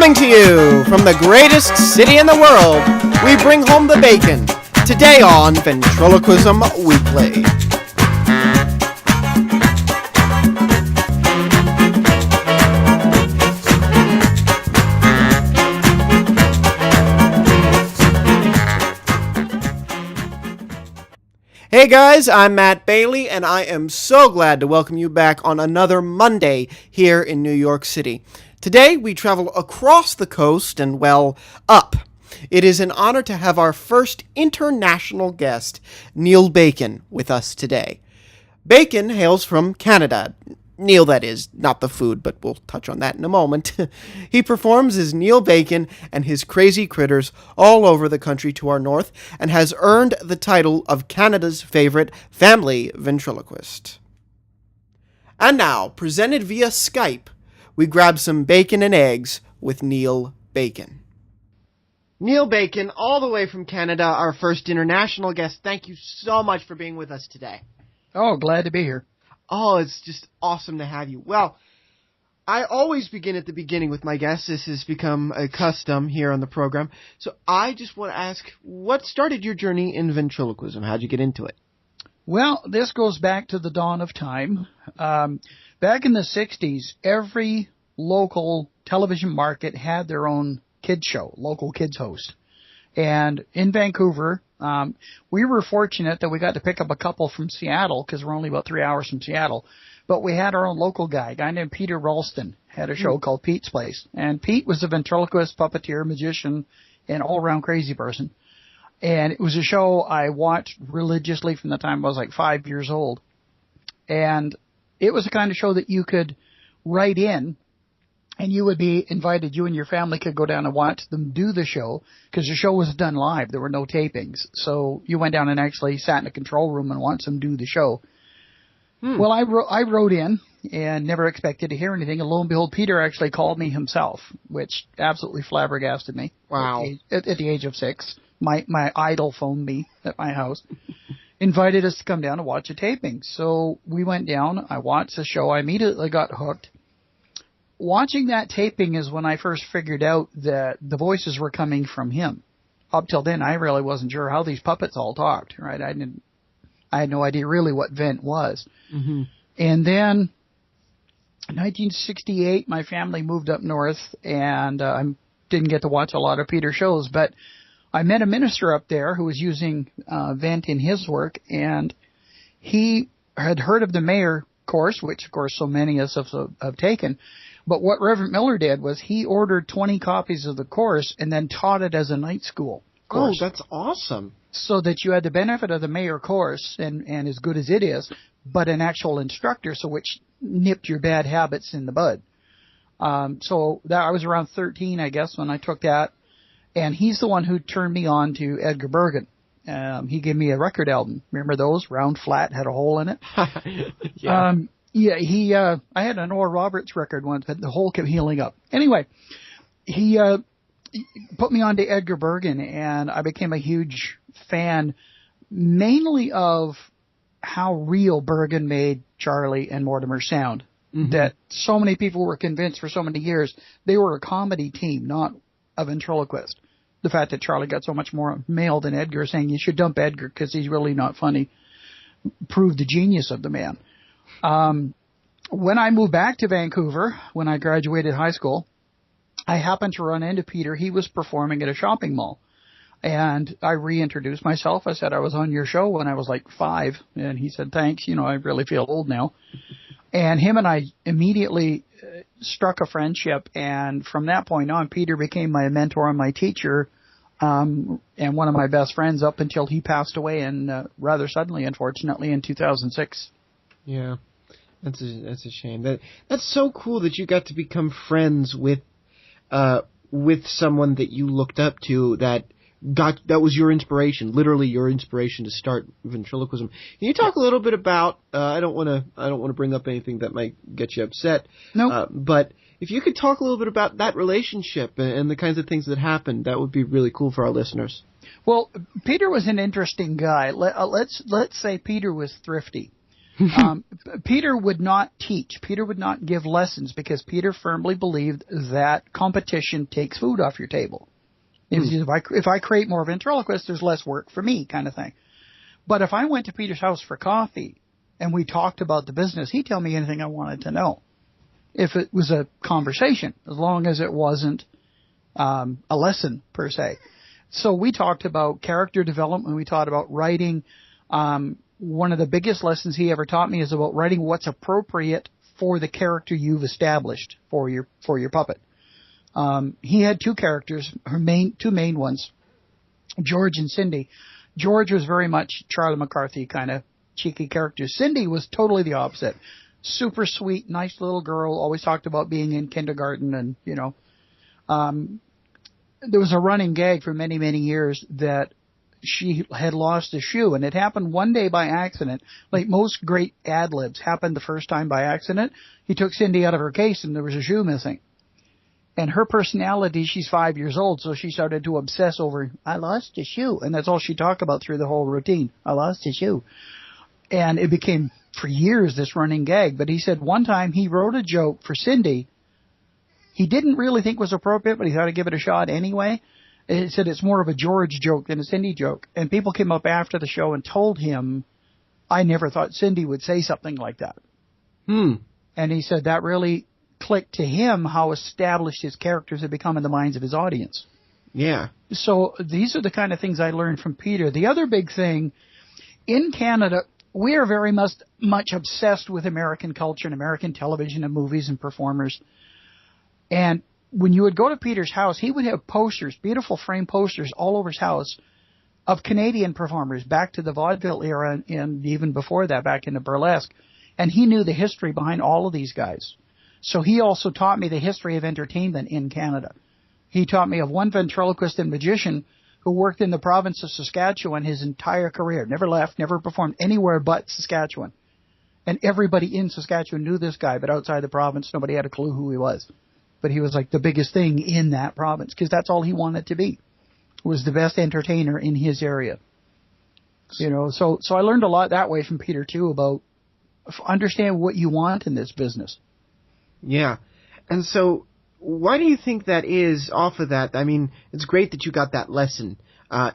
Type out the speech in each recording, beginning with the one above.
Coming to you from the greatest city in the world, we bring home the bacon. Today on Ventriloquism Weekly. Hey guys, I'm Matt Bailey, and I am so glad to welcome you back on another Monday here in New York City. Today, we travel across the coast and, well, up. It is an honor to have our first international guest, Neale Bacon, with us today. Bacon hails from Canada. Neale, that is, not the food, but we'll touch on that in a moment. He performs as Neale Bacon and his crazy critters all over the country to our north, and has earned the title of Canada's favorite family ventriloquist. And now, presented via Skype, we grab some bacon and eggs with Neale Bacon. Neale Bacon, all the way from Canada, our first international guest. Thank you so much for being with us today. Oh, glad to be here. Oh, it's just awesome to have you. Well, I always begin at the beginning with my guests. This has become a custom here on the program. So I just want to ask, what started your journey in ventriloquism? How'd you get into it? Well, this goes back to the dawn of time. Back in the 60s, every local television market had their own kids show, local kids host. And in Vancouver, we were fortunate that we got to pick up a couple from Seattle, because we're only about 3 hours from Seattle. But we had our own local guy, a guy named Peter Ralston, had a show called Pete's Place. And Pete was a ventriloquist, puppeteer, magician, and all-around crazy person. And it was a show I watched religiously from the time I was like 5 years old. And it was the kind of show that you could write in, and you would be invited, you and your family could go down and watch them do the show, because the show was done live. There were no tapings. So you went down and actually sat in a control room and watched them do the show. Well, I wrote in and never expected to hear anything. And lo and behold, Peter actually called me himself, which absolutely flabbergasted me. Wow. At the age of 6. My idol phoned me at my house, invited us to come down and watch a taping. So we went down. I watched the show. I immediately got hooked. Watching that taping is when I first figured out that the voices were coming from him. Up till then, I really wasn't sure how these puppets all talked, right? I had no idea really what Vent was. Mm-hmm. And then, in 1968, my family moved up north, and I didn't get to watch a lot of Peter's shows, but I met a minister up there who was using Vent in his work, and he had heard of the Mayer course, which, of course, so many of us have taken. But what Reverend Miller did was he ordered 20 copies of the course and then taught it as a night school course. Oh, that's awesome. So that you had the benefit of the Mayer course, and as good as it is, but an actual instructor, so which nipped your bad habits in the bud. So that I was around 13, I guess, when I took that. And he's the one who turned me on to Edgar Bergen. He gave me a record album. Remember those? Round, flat, had a hole in it. Yeah. I had an Oral Roberts record once, but the hole kept healing up. Anyway, he put me on to Edgar Bergen, and I became a huge fan, mainly of how real Bergen made Charlie and Mortimer sound. Mm-hmm. That so many people were convinced for so many years they were a comedy team, not a ventriloquist. The fact that Charlie got so much more mail than Edgar, saying you should dump Edgar because he's really not funny, proved the genius of the man. When I moved back to Vancouver, when I graduated high school, I happened to run into Peter. He was performing at a shopping mall. And I reintroduced myself. I said I was on your show when I was like 5. And he said, thanks. I really feel old now. And him and I immediately struck a friendship. And from that point on, Peter became my mentor and my teacher, and one of my best friends up until he passed away, and rather suddenly, unfortunately, in 2006. Yeah, that's a shame. That's so cool that you got to become friends with someone that you looked up to, that was your inspiration, literally your inspiration to start ventriloquism. Can you talk a little bit about? I don't want to bring up anything that might get you upset. No. But if you could talk a little bit about that relationship and the kinds of things that happened, that would be really cool for our listeners. Well, Peter was an interesting guy. Let's say Peter was thrifty. Peter would not teach. Peter would not give lessons because Peter firmly believed that competition takes food off your table. If I create more ventriloquists, there's less work for me, kind of thing. But if I went to Peter's house for coffee and we talked about the business, he'd tell me anything I wanted to know. If it was a conversation, as long as it wasn't a lesson per se. So we talked about character development. We talked about writing. One of the biggest lessons he ever taught me is about writing what's appropriate for the character you've established for your puppet. He had two characters, two main ones, George and Cindy. George was very much Charlie McCarthy kind of cheeky character. Cindy was totally the opposite. Super sweet, nice little girl, always talked about being in kindergarten and, there was a running gag for many, many years that she had lost a shoe, and it happened one day by accident. Like most great ad-libs happened the first time by accident. He took Cindy out of her case and there was a shoe missing. And her personality, she's 5 years old, so she started to obsess over, I lost a shoe. And that's all she talked about through the whole routine. I lost a shoe. And it became, for years, this running gag. But he said one time he wrote a joke for Cindy he didn't really think was appropriate, but he thought he'd give it a shot anyway. He said it's more of a George joke than a Cindy joke. And people came up after the show and told him, I never thought Cindy would say something like that. And he said that really clicked to him how established his characters had become in the minds of his audience. Yeah. So these are the kind of things I learned from Peter. The other big thing, in Canada, we are very much obsessed with American culture and American television and movies and performers. And when you would go to Peter's house, he would have posters, beautiful framed posters all over his house of Canadian performers back to the vaudeville era and even before that, back into burlesque. And he knew the history behind all of these guys. So he also taught me the history of entertainment in Canada. He taught me of one ventriloquist and magician who worked in the province of Saskatchewan his entire career, never left, never performed anywhere but Saskatchewan. And everybody in Saskatchewan knew this guy, but outside the province, nobody had a clue who he was. But he was like the biggest thing in that province because that's all he wanted to be, was the best entertainer in his area. You know, so I learned a lot that way from Peter too about understand what you want in this business. Yeah. And so why do you think that is off of that? I mean, it's great that you got that lesson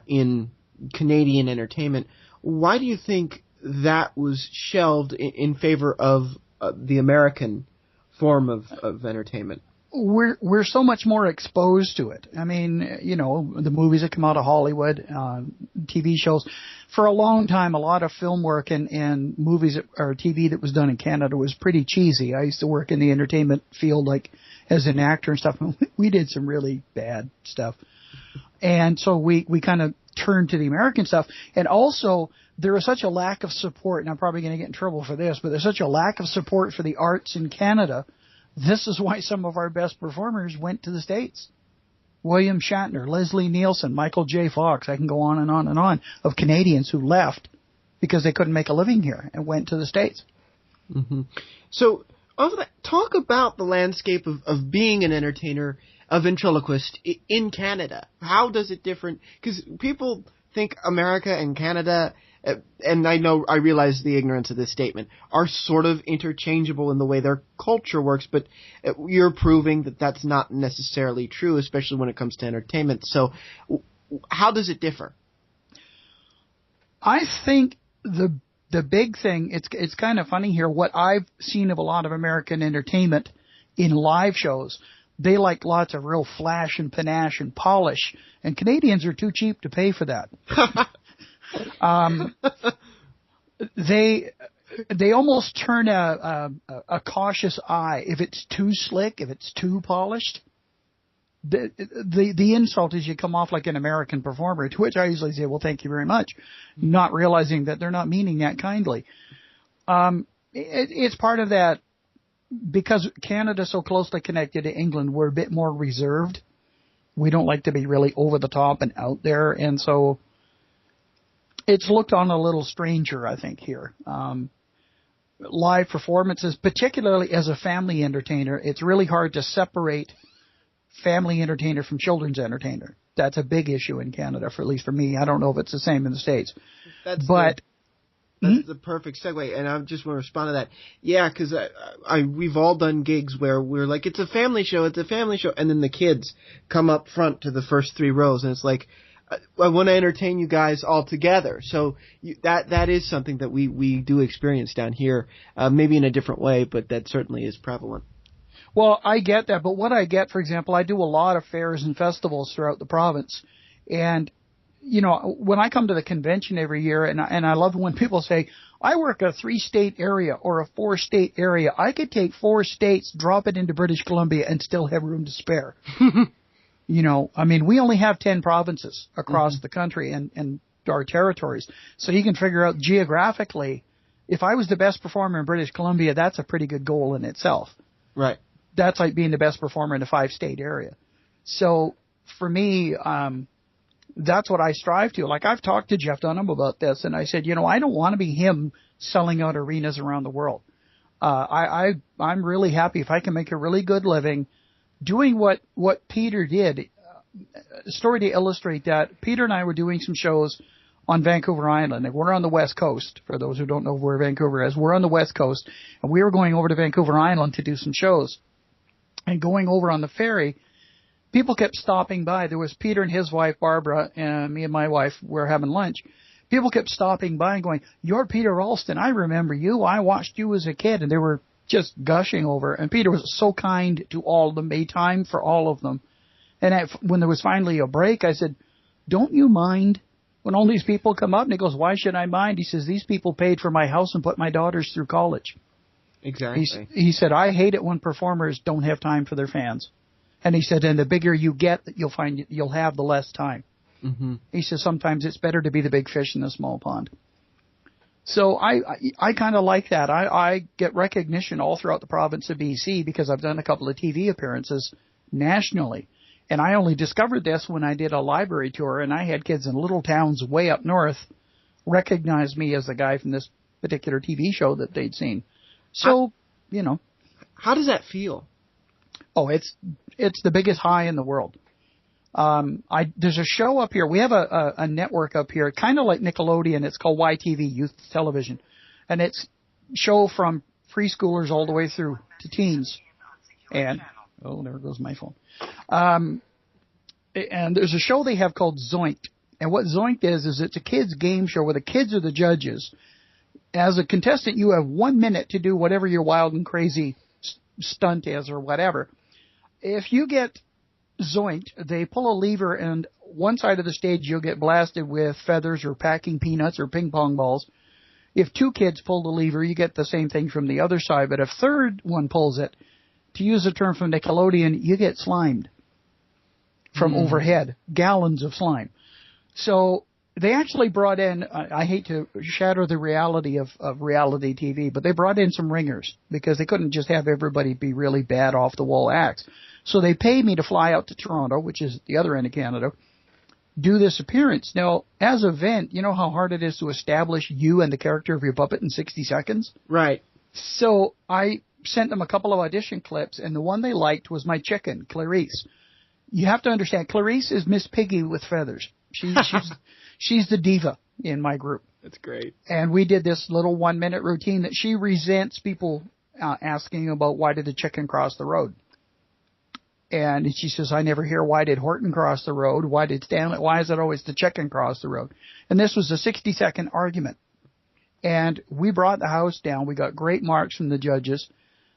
in Canadian entertainment. Why do you think that was shelved in favor of the American form of entertainment? We're so much more exposed to it. I mean, you know, the movies that come out of Hollywood, TV shows. For a long time, a lot of film work and movies or TV that was done in Canada was pretty cheesy. I used to work in the entertainment field, like as an actor and stuff. And we did some really bad stuff, and so we kind of turned to the American stuff. And also, there is such a lack of support. And I'm probably going to get in trouble for this, but there's such a lack of support for the arts in Canada. This is why some of our best performers went to the States. William Shatner, Leslie Nielsen, Michael J. Fox, I can go on and on and on, of Canadians who left because they couldn't make a living here and went to the States. Mm-hmm. So, talk about the landscape of being an entertainer, a ventriloquist in Canada. How does it differ? Because people think America and Canada, and I realize the ignorance of this statement, are sort of interchangeable in the way their culture works, but you're proving that that's not necessarily true, especially when it comes to entertainment. So how does it differ? I think the big thing, it's kind of funny here, what I've seen of a lot of American entertainment in live shows, they like lots of real flash and panache and polish, and Canadians are too cheap to pay for that. They almost turn a cautious eye if it's too slick, if it's too polished. The insult is you come off like an American performer, to which I usually say, well, thank you very much, not realizing that they're not meaning that kindly. It's part of that, because Canada's so closely connected to England, we're a bit more reserved. We don't like to be really over the top and out there, and so it's looked on a little stranger, I think, here. Live performances, particularly as a family entertainer, it's really hard to separate family entertainer from children's entertainer. That's a big issue in Canada, at least for me. I don't know if it's the same in the States. That's the perfect segue, and I just want to respond to that. Yeah, because we've all done gigs where we're like, it's a family show, and then the kids come up front to the first 3 rows, and it's like, I want to entertain you guys all together. So that is something that we do experience down here, maybe in a different way, but that certainly is prevalent. Well, I get that, but what I get, for example, I do a lot of fairs and festivals throughout the province, and when I come to the convention every year, and I love when people say, I work a 3-state area or a 4-state area. I could take 4 states, drop it into British Columbia, and still have room to spare. I mean, we only have 10 provinces across the country and our territories. So you can figure out geographically, if I was the best performer in British Columbia, that's a pretty good goal in itself. Right. That's like being the best performer in a 5-state area. So for me, that's what I strive to. Like, I've talked to Jeff Dunham about this, and I said, I don't want to be him selling out arenas around the world. I'm really happy if I can make a really good living doing what Peter did. A story to illustrate that, Peter and I were doing some shows on Vancouver Island, and we're on the West Coast. For those who don't know where Vancouver is, we're on the West Coast, and we were going over to Vancouver Island to do some shows. And going over on the ferry, people kept stopping by. There was Peter and his wife, Barbara, and me and my wife were having lunch. People kept stopping by and going, "You're Peter Ralston. I remember you. I watched you as a kid." And they were just gushing over. And Peter was so kind to all of them, made time for all of them. And when there was finally a break, I said, "Don't you mind when all these people come up?" And he goes, "Why should I mind?" He says, "These people paid for my house and put my daughters through college." Exactly. He said, "I hate it when performers don't have time for their fans." And he said, "And the bigger you get, you'll find you'll have the less time." Mm-hmm. He says, "Sometimes it's better to be the big fish in the small pond." So I kind of like that. I get recognition all throughout the province of BC because I've done a couple of TV appearances nationally. And I only discovered this when I did a library tour, and I had kids in little towns way up north recognize me as the guy from this particular TV show that they'd seen. So, How does that feel? Oh, it's the biggest high in the world. There's a show up here. We have a network up here, kind of like Nickelodeon. It's called YTV, Youth Television. And it's show from preschoolers all the way through to teens. And, oh, there goes my phone. And there's a show they have called Zoinked. And what Zoinked is it's a kids game show where the kids are the judges. As a contestant, you have 1 minute to do whatever your wild and crazy stunt is or whatever. If you get zoinked, they pull a lever, and one side of the stage you'll get blasted with feathers or packing peanuts or ping pong balls. If 2 kids pull the lever, you get the same thing from the other side. But if third one pulls it, to use a term from Nickelodeon, you get slimed from overhead, gallons of slime. So they actually brought in, I hate to shatter the reality of reality TV, but they brought in some ringers because they couldn't just have everybody be really bad off-the-wall acts. So they paid me to fly out to Toronto, which is the other end of Canada, do this appearance. Now, as a vent, you know how hard it is to establish you and the character of your puppet in 60 seconds? Right. So I sent them a couple of audition clips, and the one they liked was my chicken, Clarice. You have to understand, Clarice is Miss Piggy with feathers. She's the diva in my group. That's great. And we did this little 1-minute routine that she resents people asking about why did the chicken cross the road. And she says, I never hear why did Horton cross the road? Why did Stanley? Why is it always the chicken cross the road? And this was a 60-second argument. And we brought the house down. We got great marks from the judges.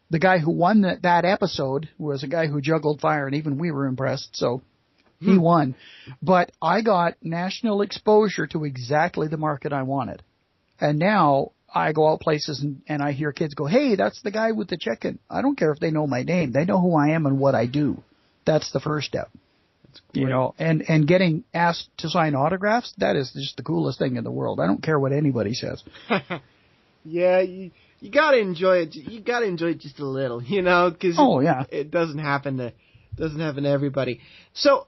The guy who won that episode was a guy who juggled fire, and even we were impressed. So he won. But I got national exposure to exactly the market I wanted. And now I go out places and I hear kids go, hey, that's the guy with the chicken. I don't care if they know my name. They know who I am and what I do. That's the first step. You know, and getting asked to sign autographs, that is just the coolest thing in the world. I don't care what anybody says. Yeah, you got to enjoy it. You got to enjoy it just a little, you know, because it doesn't happen to everybody. So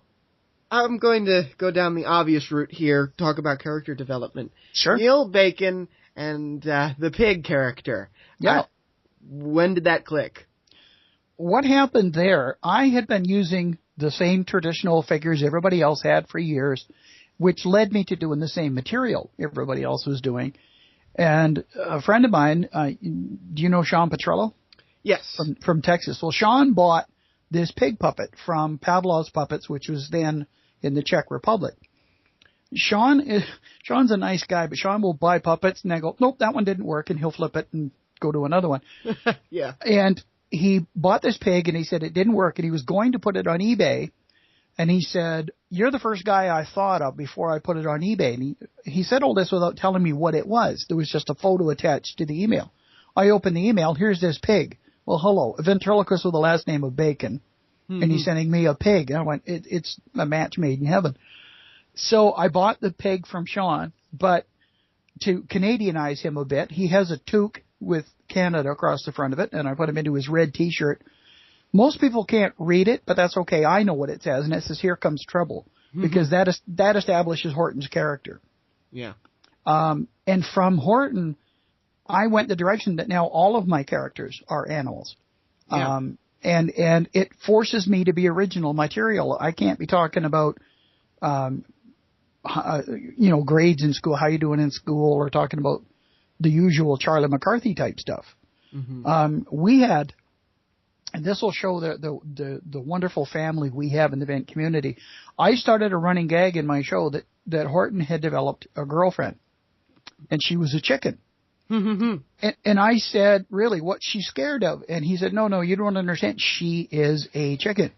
I'm going to go down the obvious route here, talk about character development. Sure. Neale Bacon and the pig character. Yeah. When did that click? What happened there, I had been using the same traditional figures everybody else had for years, which led me to doing the same material everybody else was doing. And a friend of mine, do you know Sean Petrello? Yes. From Texas. Well, Sean bought this pig puppet from Pavlov's Puppets, which was then in the Czech Republic. Sean's a nice guy, but Sean will buy puppets and then go, nope, that one didn't work, and he'll flip it and go to another one. Yeah. And he bought this pig and he said it didn't work, and he was going to put it on eBay. And he said, you're the first guy I thought of before I put it on eBay. And he said all this without telling me what it was. There was just a photo attached to the email. I opened the email. Here's this pig. Well, hello, a ventriloquist with the last name of Bacon. Mm-hmm. And he's sending me a pig. And I went, it's a match made in heaven. So I bought the pig from Sean, but to Canadianize him a bit, he has a toque with Canada across the front of it, and I put him into his red T-shirt. Most people can't read it, but that's okay. I know what it says, and it says, "Here comes trouble," because that establishes Horton's character. Yeah. And from Horton, I went the direction that now all of my characters are animals. Yeah. And it forces me to be original material. I can't be talking about, grades in school, how you doing in school, or talking about the usual Charlie McCarthy type stuff. Mm-hmm. We had, and this will show the wonderful family we have in the Vent community. I started a running gag in my show that Horton had developed a girlfriend, and she was a chicken. Mm-hmm. And I said, really, what's she scared of? And he said, no, you don't understand. She is a chicken.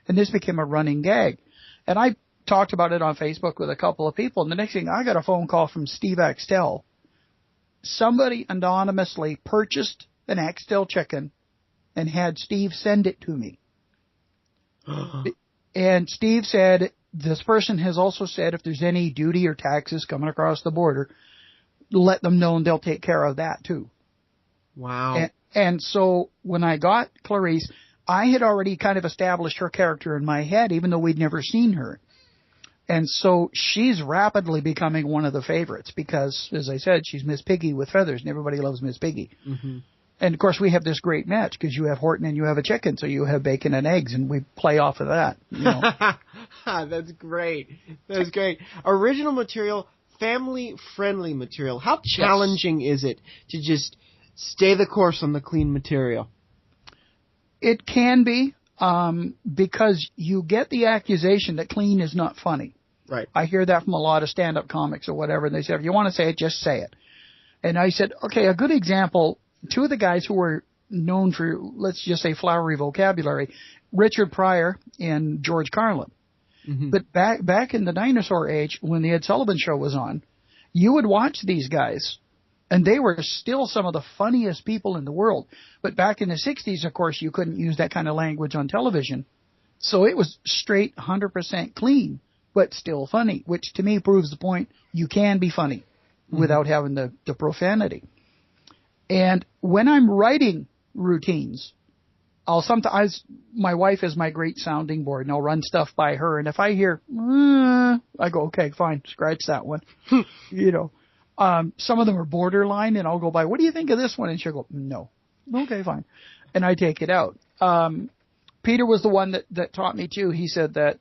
And this became a running gag. And I talked about it on Facebook with a couple of people. And the next thing, I got a phone call from Steve Axtell. Somebody anonymously purchased an Axtell chicken and had Steve send it to me. And Steve said, this person has also said if there's any duty or taxes coming across the border, let them know and they'll take care of that too. Wow. And so when I got Clarice, I had already kind of established her character in my head, even though we'd never seen her. And so she's rapidly becoming one of the favorites because, as I said, she's Miss Piggy with feathers, and everybody loves Miss Piggy. Mm-hmm. And, of course, we have this great match because you have Horton and you have a chicken, so you have bacon and eggs, and we play off of that. You know. That's great. That's great. Original material, family-friendly material. How challenging is it to just stay the course on the clean material? It can be. Because you get the accusation that clean is not funny. Right. I hear that from a lot of stand-up comics or whatever, and they say, if you want to say it, just say it. And I said, okay, a good example, two of the guys who were known for, let's just say, flowery vocabulary, Richard Pryor and George Carlin. Mm-hmm. But back in the dinosaur age, when the Ed Sullivan Show was on, you would watch these guys, and they were still some of the funniest people in the world. But back in the 60s, of course, you couldn't use that kind of language on television. So it was straight 100% clean, but still funny, which to me proves the point you can be funny without having the profanity. And when I'm writing routines, I'll sometimes, my wife is my great sounding board, and I'll run stuff by her. And if I hear, I go, okay, fine, scratch that one. You know. Some of them are borderline, and I'll go by, what do you think of this one? And she'll go, no. Okay, fine. And I take it out. Peter was the one that taught me, too. He said that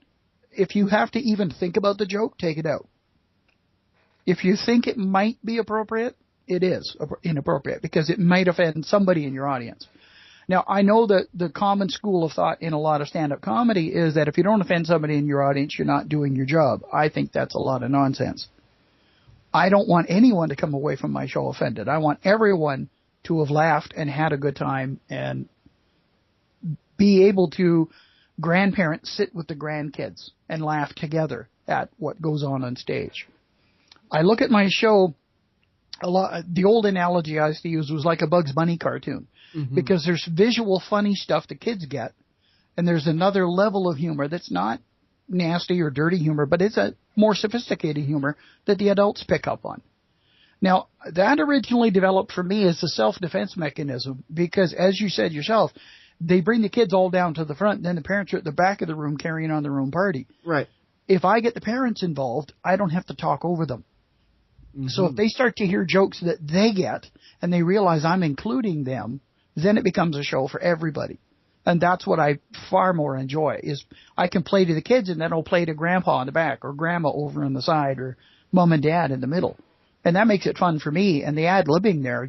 if you have to even think about the joke, take it out. If you think it might be appropriate, it is inappropriate, because it might offend somebody in your audience. Now, I know that the common school of thought in a lot of stand-up comedy is that if you don't offend somebody in your audience, you're not doing your job. I think that's a lot of nonsense. I don't want anyone to come away from my show offended. I want everyone to have laughed and had a good time and be able to grandparents sit with the grandkids and laugh together at what goes on stage. I look at my show a lot. The old analogy I used to use was like a Bugs Bunny cartoon, because there's visual funny stuff the kids get, and there's another level of humor that's not nasty or dirty humor, but it's a more sophisticated humor that the adults pick up on. Now, that originally developed for me as a self-defense mechanism because, as you said yourself, they bring the kids all down to the front, and then the parents are at the back of the room carrying on their own party. Right. If I get the parents involved, I don't have to talk over them. Mm-hmm. So if they start to hear jokes that they get and they realize I'm including them, then it becomes a show for everybody. And that's what I far more enjoy, is I can play to the kids and then I'll play to grandpa in the back or grandma over on the side or mom and dad in the middle. And that makes it fun for me. And the ad-libbing there,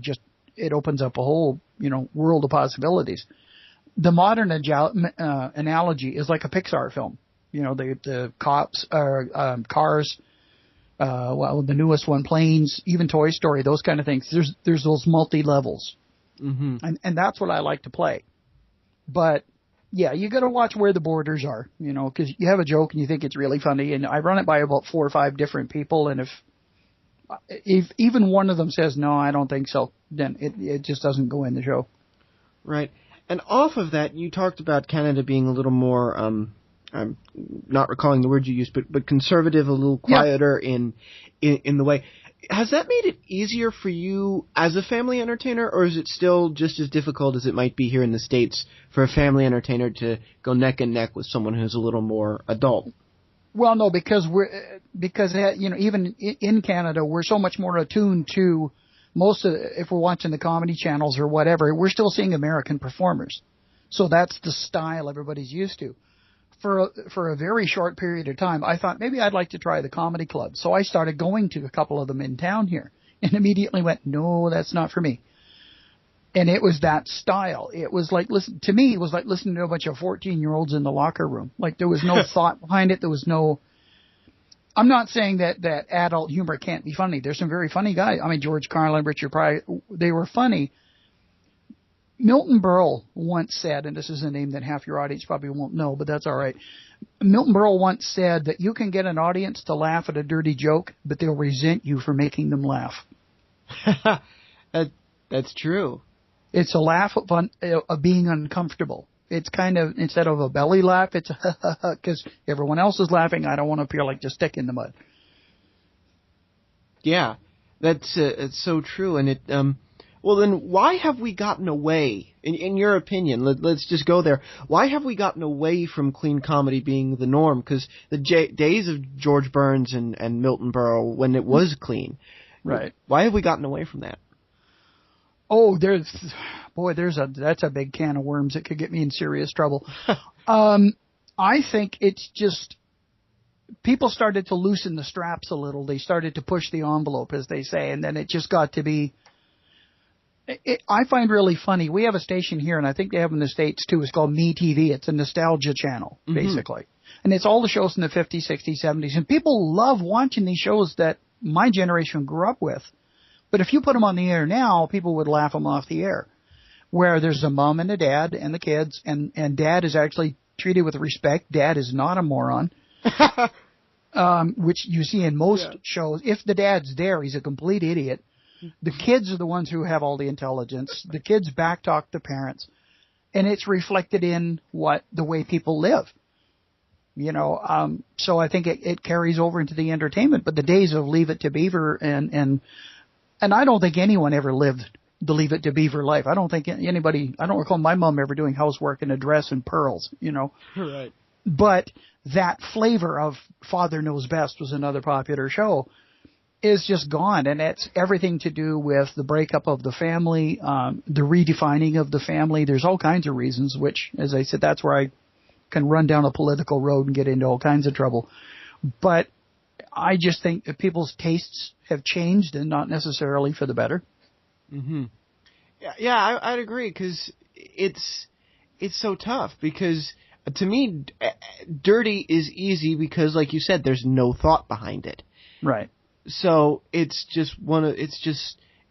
it opens up a whole, world of possibilities. The modern analogy is like a Pixar film. The cops, cars, the newest one, planes, even Toy Story, those kind of things. There's those multi-levels. Mm-hmm. And that's what I like to play. But yeah, you got to watch where the borders are, because you have a joke and you think it's really funny. And I run it by about 4 or 5 different people. And if even one of them says, no, I don't think so, then it just doesn't go in the show. Right. And off of that, you talked about Canada being a little more, I'm not recalling the word you used, but conservative, a little quieter in the way. Has that made it easier for you as a family entertainer, or is it still just as difficult as it might be here in the States for a family entertainer to go neck and neck with someone who's a little more adult? Well, no, because even in Canada, we're so much more attuned to if we're watching the comedy channels or whatever, we're still seeing American performers. So that's the style everybody's used to. For a very short period of time, I thought maybe I'd like to try the comedy club. So I started going to a couple of them in town here and immediately went, no, that's not for me. And it was that style. It was like, listening to a bunch of 14-year-olds in the locker room. Like there was no thought behind it. There was no, I'm not saying that adult humor can't be funny. There's some very funny guys. I mean, George Carlin, Richard Pryor, they were funny. Milton Berle once said, and this is a name that half your audience probably won't know, but that's all right. Milton Berle once said that you can get an audience to laugh at a dirty joke, but they'll resent you for making them laugh. That's true. It's a laugh of being uncomfortable. It's kind of, instead of a belly laugh, it's because everyone else is laughing. I don't want to appear like just stick in the mud. Yeah, that's it's so true. And it, well, then why have we gotten away, in your opinion, let's just go there. Why have we gotten away from clean comedy being the norm? Because the days of George Burns and Milton Berle, when it was clean. Right. Why have we gotten away from that? Oh, that's a big can of worms that could get me in serious trouble. I think it's just people started to loosen the straps a little. They started to push the envelope, as they say, and then it just got to be. I find really funny. We have a station here, and I think they have in the States too. It's called Me TV. It's a nostalgia channel, basically, and it's all the shows from the 50s, 60s, 70s, and people love watching these shows that my generation grew up with. But if you put them on the air now, people would laugh them off the air. Where there's a mom and a dad and the kids, and dad is actually treated with respect. Dad is not a moron, which you see in most shows. If the dad's there, he's a complete idiot. The kids are the ones who have all the intelligence. The kids backtalk the parents, and it's reflected in the way people live. So I think it carries over into the entertainment. But the days of Leave It to Beaver and I don't think anyone ever lived the Leave It to Beaver life. I don't recall my mom ever doing housework in a dress and pearls, Right. But that flavor of Father Knows Best was another popular show is just gone. And it's everything to do with the breakup of the family, the redefining of the family. There's all kinds of reasons, which, as I said, that's where I can run down a political road and get into all kinds of trouble. But I just think that people's tastes have changed and not necessarily for the better. Mm-hmm. Yeah, I'd agree because it's so tough because to me, dirty is easy because, like you said, there's no thought behind it. Right. So it's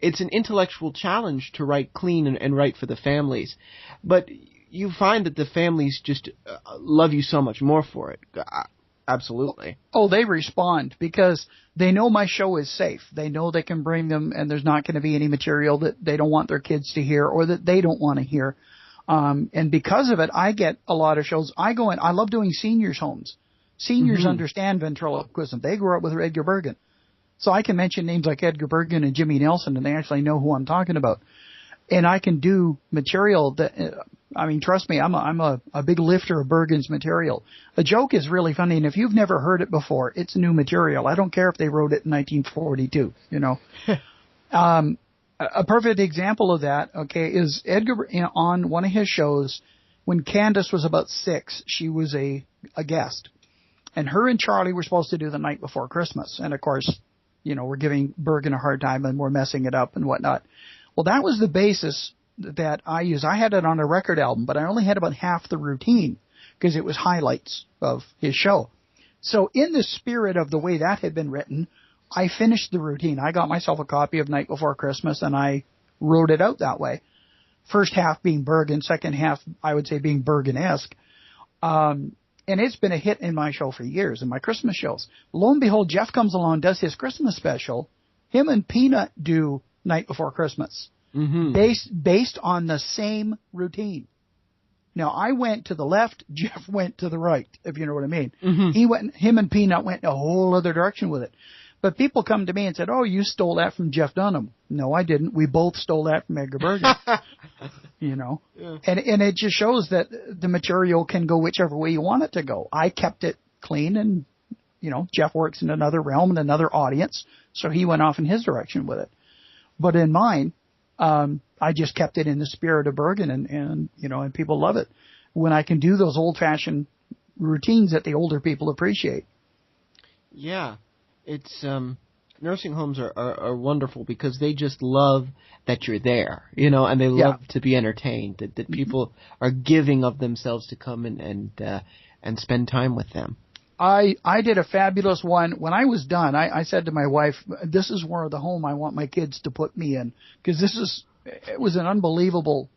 an intellectual challenge to write clean and write for the families, but you find that the families just love you so much more for it. Absolutely. Oh, they respond because they know my show is safe. They know they can bring them and there's not going to be any material that they don't want their kids to hear or that they don't want to hear. And because of it, I get a lot of shows. I love doing seniors' homes. Seniors understand ventriloquism. They grew up with Edgar Bergen. So I can mention names like Edgar Bergen and Jimmy Nelson and they actually know who I'm talking about. And I can do material that, trust me, I'm a big lifter of Bergen's material. A joke is really funny, and if you've never heard it before, it's new material. I don't care if they wrote it in 1942, A perfect example of that, is Edgar on one of his shows, when Candace was about 6, she was a guest. And her and Charlie were supposed to do The Night Before Christmas. And, of course, we're giving Bergen a hard time and we're messing it up and whatnot. Well, that was the basis that I used. I had it on a record album, but I only had about half the routine because it was highlights of his show. So in the spirit of the way that had been written, I finished the routine. I got myself a copy of Night Before Christmas and I wrote it out that way. First half being Bergen, second half, I would say, being Bergen-esque. And it's been a hit in my show for years, in my Christmas shows. Lo and behold, Jeff comes along, does his Christmas special. Him and Peanut do Night Before Christmas, based on the same routine. Now, I went to the left, Jeff went to the right, if you know what I mean. Him and Peanut went in a whole other direction with it. But people come to me and said, oh, you stole that from Jeff Dunham. No, I didn't. We both stole that from Edgar Bergen. Yeah. And it just shows that the material can go whichever way you want it to go. I kept it clean and, Jeff works in another realm and another audience, so he went off in his direction with it. But in mine, I just kept it in the spirit of Bergen and people love it when I can do those old-fashioned routines that the older people appreciate. Yeah. It's nursing homes are wonderful because they just love that you're there, and they love to be entertained. That people are giving of themselves to come and spend time with them. I did a fabulous one. When I was done, I said to my wife, "This is where the home I want my kids to put me in," because it was an unbelievable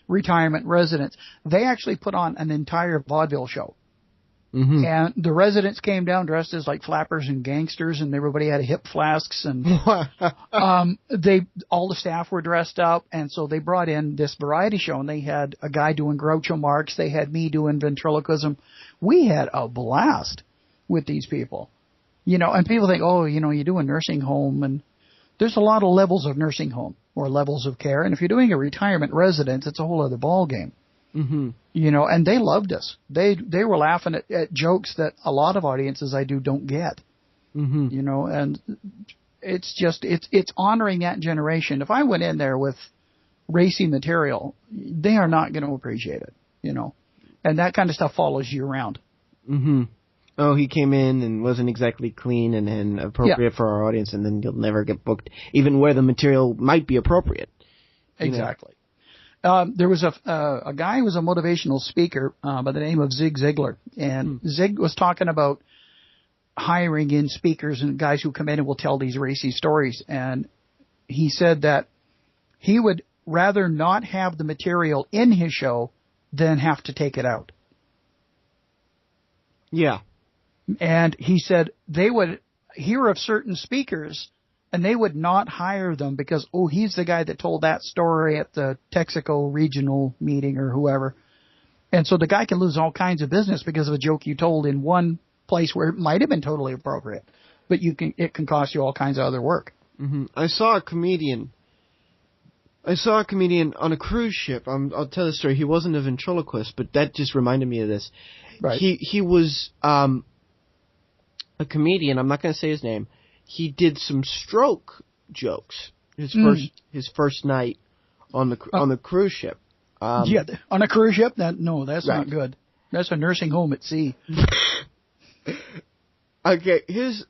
retirement residence. They actually put on an entire vaudeville show. And the residents came down dressed as like flappers and gangsters, and everybody had hip flasks, and all the staff were dressed up, and so they brought in this variety show, and they had a guy doing Groucho Marx, they had me doing ventriloquism. We had a blast with these people, and people think, oh, you do a nursing home, and there's a lot of levels of nursing home or levels of care, and if you're doing a retirement residence, it's a whole other ball game. And they loved us. They were laughing at jokes that a lot of audiences I do don't get. And it's just, it's honoring that generation. If I went in there with racy material, they are not going to appreciate it, and that kind of stuff follows you around. Oh, he came in and wasn't exactly clean and appropriate for our audience, and then you'll never get booked, even where the material might be appropriate. Exactly. There was a guy who was a motivational speaker by the name of Zig Ziglar, and Zig was talking about hiring in speakers and guys who come in and will tell these racy stories, and he said that he would rather not have the material in his show than have to take it out. Yeah. And he said they would hear of certain speakers and they would not hire them because, oh, he's the guy that told that story at the Texaco regional meeting or whoever. And so the guy can lose all kinds of business because of a joke you told in one place where it might have been totally appropriate, but it can cost you all kinds of other work. I saw a comedian on a cruise ship. I'll tell the story. He wasn't a ventriloquist, but that just reminded me of this. Right. He was a comedian. I'm not going to say his name. He did some stroke jokes. His first night on the cruise ship. On a cruise ship? That's not good. That's a nursing home at sea. Okay, he was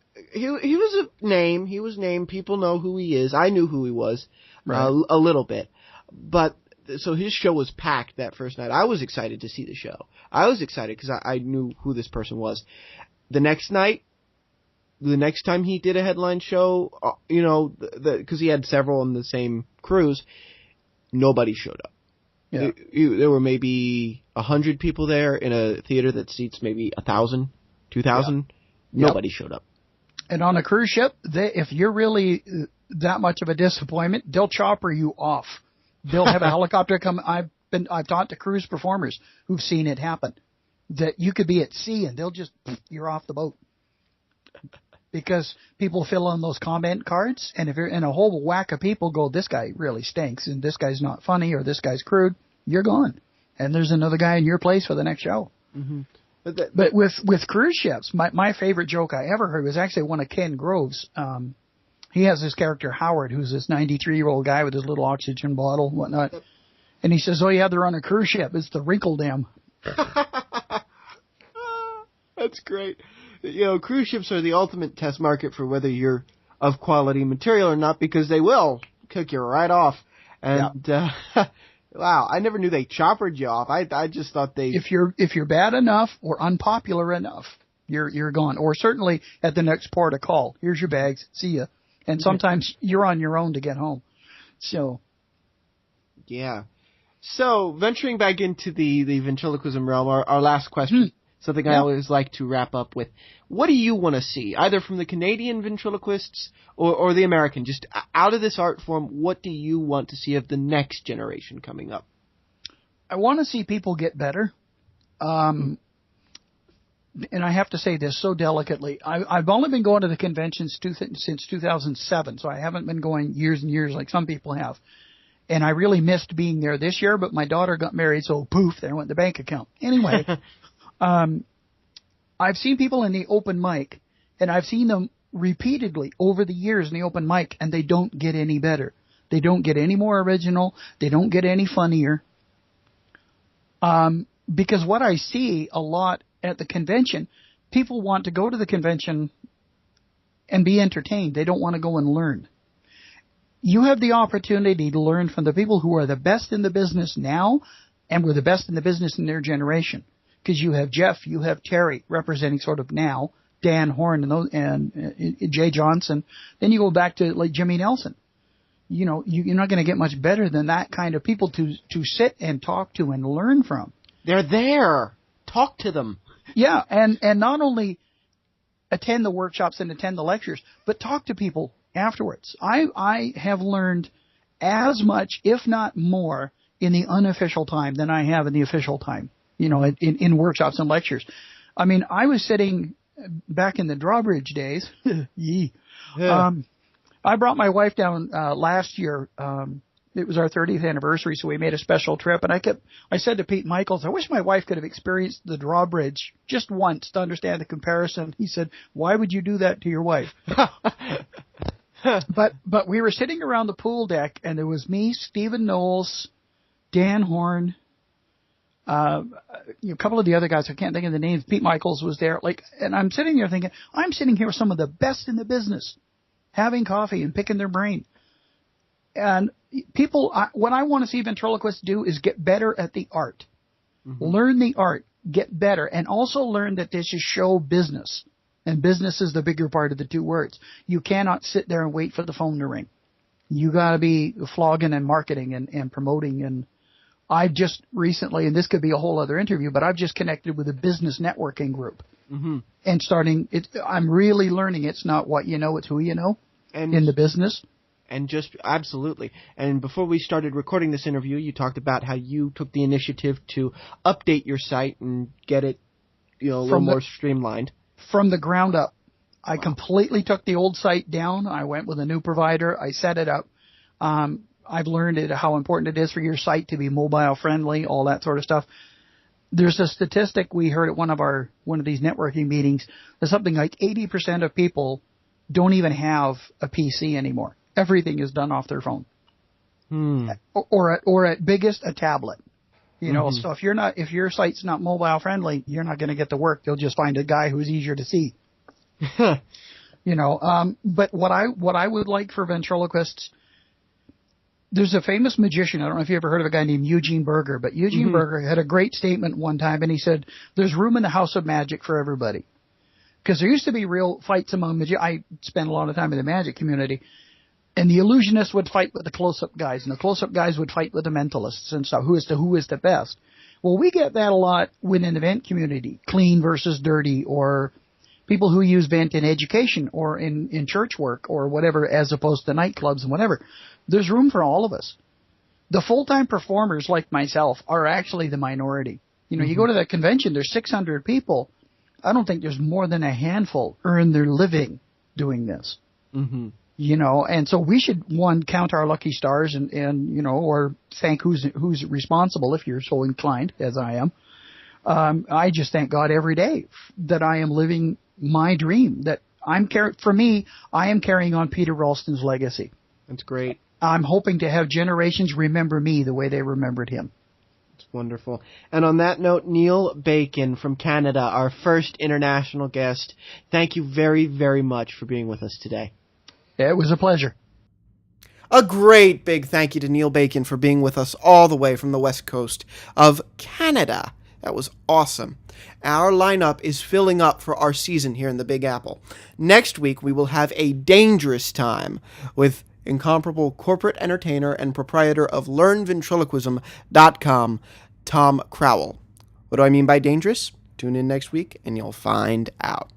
a name. He was named. People know who he is. I knew who he was, a little bit. But so his show was packed that first night. I was excited to see the show. I was excited because I knew who this person was. The next time he did a headline show, because he had several on the same cruise, nobody showed up. Yeah. There were maybe 100 people there in a theater that seats maybe 1,000, 2,000. Yeah. Nobody showed up. And on a cruise ship, if you're really that much of a disappointment, they'll chopper you off. They'll have a helicopter come. I've talked to cruise performers who've seen it happen. That you could be at sea and you're off the boat. Because people fill in those comment cards, and if you're in a whole whack of people go, this guy really stinks, and this guy's not funny, or this guy's crude, you're gone. And there's another guy in your place for the next show. But with cruise ships, my favorite joke I ever heard was actually one of Ken Grove's. He has this character, Howard, who's this 93-year-old guy with his little oxygen bottle and whatnot. And he says, oh, yeah, they're on a cruise ship. It's the Wrinkle Dam. That's great. Cruise ships are the ultimate test market for whether you're of quality material or not, because they will kick you right off. And wow, I never knew they choppered you off. I just thought they... If you're bad enough or unpopular enough, you're gone. Or certainly at the next port of call. Here's your bags. See ya. And sometimes you're on your own to get home. So... Yeah. So, venturing back into the ventriloquism realm, our last question, something I always like to wrap up with. What do you want to see, either from the Canadian ventriloquists or the American? Just out of this art form, what do you want to see of the next generation coming up? I want to see people get better. And I have to say this so delicately. I've only been going to the conventions since 2007, so I haven't been going years and years like some people have. And I really missed being there this year, but my daughter got married, so poof, there went the bank account. Anyway, I've seen people in the open mic, and I've seen them repeatedly over the years in the open mic, and they don't get any better. They don't get any more original. They don't get any funnier. Because what I see a lot at the convention, people want to go to the convention and be entertained. They don't want to go and learn. You have the opportunity to learn from the people who are the best in the business now and were the best in the business in their generation. Because you have Jeff, you have Terry representing sort of now, Dan Horn and Jay Johnson. Then you go back to like Jimmy Nelson. You know, you're not going to get much better than that kind of people to sit and talk to and learn from. They're there. Talk to them. Yeah, and not only attend the workshops and attend the lectures, but talk to people afterwards. I have learned as much, if not more, in the unofficial time than I have in the official time, you know, in workshops and lectures. I mean, I was sitting back in the drawbridge days. I brought my wife down last year. It was our 30th anniversary, so we made a special trip. And I said to Pete Michaels, I wish my wife could have experienced the drawbridge just once to understand the comparison. He said, why would you do that to your wife? But we were sitting around the pool deck, and there was me, Stephen Knowles, Dan Horn, a couple of the other guys. I can't think of the names. Pete Michaels was there. And I'm sitting there thinking, I'm sitting here with some of the best in the business, having coffee and picking their brain. And people, what I want to see ventriloquists do is get better at the art. Mm-hmm. Learn the art, get better, and also learn that this is show business. And business is the bigger part of the two words. You cannot sit there and wait for the phone to ring. You got to be flogging and marketing and promoting. And I've just recently, and this could be a whole other interview, but I've just connected with a business networking group. Mm-hmm. And I'm really learning it's not what you know, it's who you know in the business. And just absolutely. And before we started recording this interview, you talked about how you took the initiative to update your site and get it, a little more streamlined. From the ground up. I completely took the old site down. I went with a new provider. I set it up. I've learned how important it is for your site to be mobile friendly, all that sort of stuff. There's a statistic we heard at one of these networking meetings that something like 80% of people don't even have a PC anymore. Everything is done off their phone, or at biggest a tablet. So if your site's not mobile friendly, you're not going to get the work. They'll just find a guy who's easier to see. But what I would like for ventriloquists, there's a famous magician. I don't know if you ever heard of a guy named Eugene Berger, but Eugene Berger had a great statement one time, and he said, "There's room in the house of magic for everybody." Because there used to be real fights among magicians. I spent a lot of time in the magic community. And the illusionists would fight with the close-up guys, and the close-up guys would fight with the mentalists and stuff. Who is the best? Well, we get that a lot within the vent community, clean versus dirty, or people who use vent in education or in church work or whatever, as opposed to nightclubs and whatever. There's room for all of us. The full-time performers like myself are actually the minority. You go to that convention, there's 600 people. I don't think there's more than a handful earn their living doing this. Mm-hmm. And so we should, count our lucky stars and or thank who's responsible if you're so inclined, as I am. I just thank God every day that I am living my dream, that I am carrying on Peter Ralston's legacy. That's great. I'm hoping to have generations remember me the way they remembered him. It's wonderful. And on that note, Neale Bacon from Canada, our first international guest, thank you very, very much for being with us today. It was a pleasure. A great big thank you to Neale Bacon for being with us all the way from the west coast of Canada. That was awesome. Our lineup is filling up for our season here in the Big Apple. Next week, we will have a dangerous time with incomparable corporate entertainer and proprietor of LearnVentriloquism.com, Tom Crowell. What do I mean by dangerous? Tune in next week and you'll find out.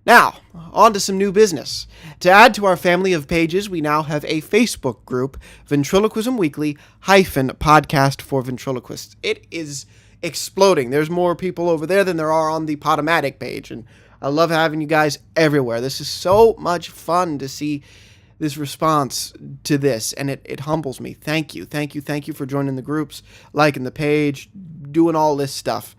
Now, on to some new business. To add to our family of pages, we now have a Facebook group, Ventriloquism Weekly _podcast for ventriloquists. It is exploding. There's more people over there than there are on the Podomatic page, and I love having you guys everywhere. This is so much fun to see this response to this, and it humbles me. Thank you for joining the groups, liking the page, doing all this stuff.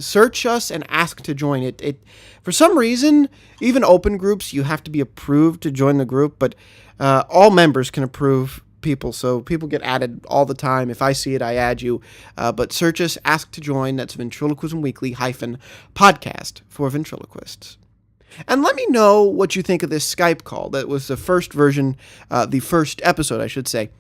Search us and ask to join it. For some reason, even open groups, you have to be approved to join the group, but all members can approve people, so people get added all the time. If I see it, I add you. But search us, ask to join. That's Ventriloquism Weekly _podcast for ventriloquists. And let me know what you think of this Skype call. That was the first version, the first episode, I should say,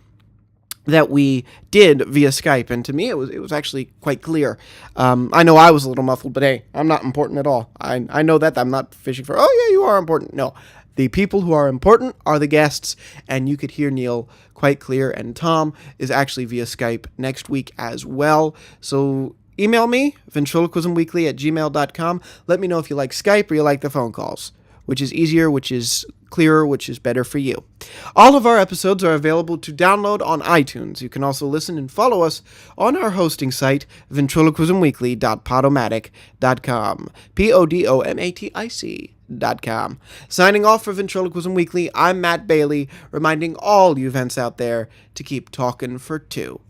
that we did via Skype. And to me, it was actually quite clear. I know I was a little muffled, but hey, I'm not important at all. I know that. I'm not fishing for, oh yeah, you are important. No, the people who are important are the guests, and you could hear Neale quite clear. And Tom is actually via Skype next week as well. So email me, ventriloquismweekly@gmail.com. Let me know if you like Skype or you like the phone calls. Which is easier, which is clearer, which is better for you. All of our episodes are available to download on iTunes. You can also listen and follow us on our hosting site, ventriloquismweekly.podomatic.com. PODOMATIC.com. Signing off for Ventriloquism Weekly, I'm Matt Bailey, reminding all you vents out there to keep talking for two.